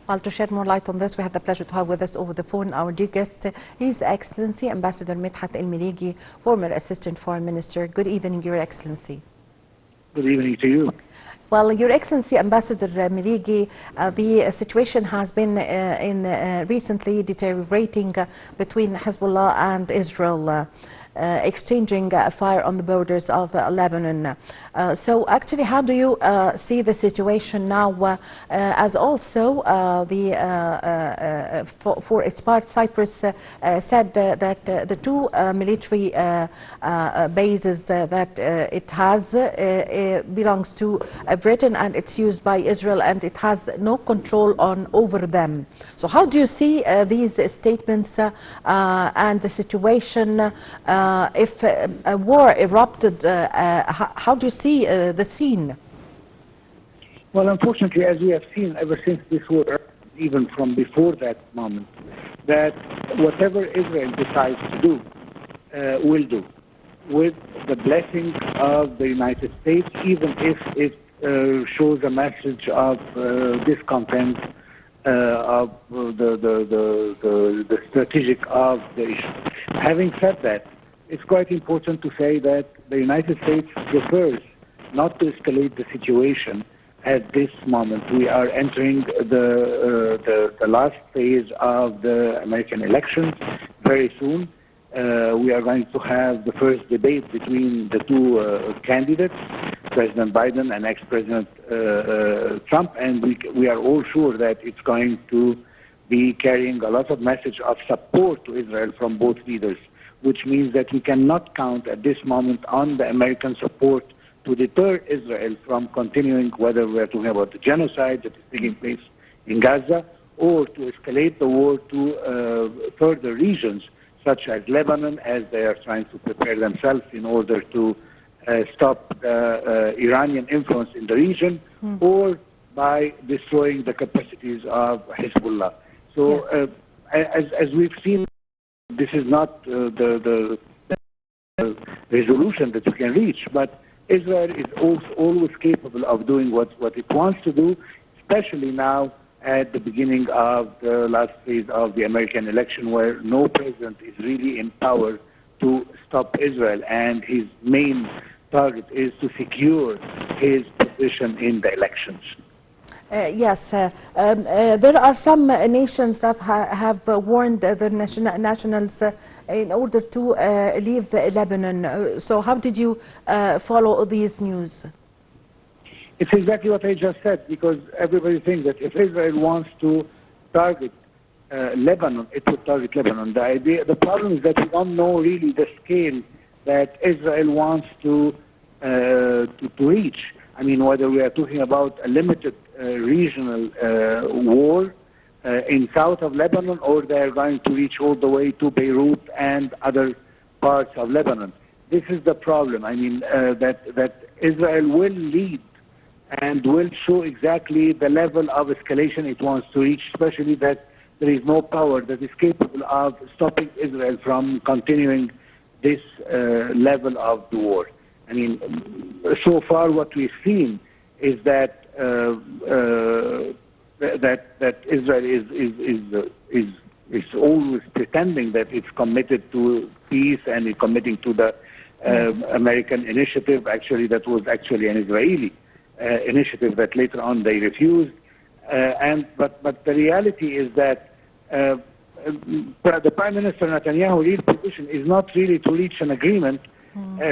Well, to shed more light on this, we have the pleasure to have with us over the phone our dear guest, His Excellency Ambassador Medhat Meleegy, former Assistant Foreign Minister. Good evening, Your Excellency. Good evening to you. Well, Your Excellency Ambassador Meleegy, the situation has been recently deteriorating between Hezbollah and Israel, exchanging fire on the borders of Lebanon. So actually, how do you see the situation now, as also for its part, Cyprus said that the two military bases that it has belongs to Britain, and it's used by Israel, and it has no control over them. So how do you see these statements and the situation if a war erupted? How do you see the scene? Well, unfortunately, as we have seen ever since this war, even from before that moment, that whatever Israel decides to do, will do, with the blessing of the United States, even if it shows a message of discontent of the strategic of the issue. Having said that, it's quite important to say that the United States prefers not to escalate the situation at this moment. We are entering the last phase of the American elections very soon. We are going to have the first debate between the two candidates, President Biden and ex-President Trump, and we are all sure that it's going to be carrying a lot of message of support to Israel from both leaders, which means that we cannot count at this moment on the American support to deter Israel from continuing, whether we are talking about the genocide that is taking place in Gaza, or to escalate the war to further regions, such as Lebanon, as they are trying to prepare themselves in order to stop the Iranian influence in the region, or by destroying the capacities of Hezbollah. So as we've seen, this is not the resolution that we can reach, but Israel is always capable of doing what it wants to do, especially now at the beginning of the last phase of the American election, where no president is really in power to stop Israel, and his main target is to secure his position in the elections. Yes, there are some nations that have warned the nationals in order to leave Lebanon. So how did you follow these news? It's exactly what I just said, because everybody thinks that if Israel wants to target Lebanon, it would target Lebanon. The problem is that we don't know really the scale that Israel wants to reach. I mean, whether we are talking about a limited regional war in south of Lebanon, or they are going to reach all the way to Beirut and other parts of Lebanon. This is the problem. I mean, that Israel will lead and will show exactly the level of escalation it wants to reach, especially that there is no power that is capable of stopping Israel from continuing this level of the war. I mean, so far what we've seen is that that Israel is always pretending that it's committed to peace and is committing to the American initiative. Actually, that was actually an Israeli initiative that later on they refused. But the reality is that the Prime Minister Netanyahu's real position is not really to reach an agreement.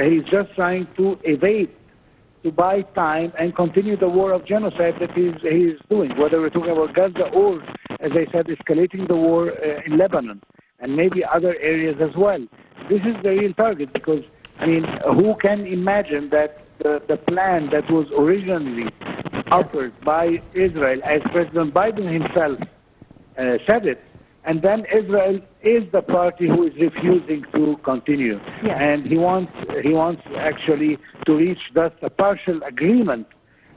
He's just trying to evade, to buy time and continue the war of genocide that he is doing, whether we're talking about Gaza or, as I said, escalating the war in Lebanon and maybe other areas as well. This is the real target, because, I mean, who can imagine that the plan that was originally offered by Israel, as President Biden himself said it, and then Israel is the party who is refusing to continue. Yes. And he wants actually to reach just a partial agreement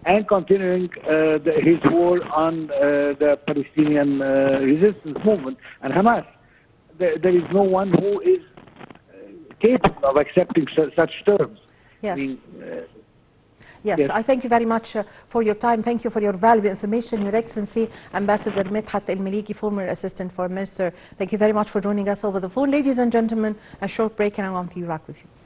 and continuing his war on the Palestinian resistance movement and Hamas. There is no one who is capable of accepting such terms. Yes. I mean, Yes, I thank you very much for your time. Thank you for your valuable information, Your Excellency, Ambassador Medhat Meleegy, former Assistant Foreign Minister. Thank you very much for joining us over the phone. Ladies and gentlemen, a short break and I'm going to be back with you.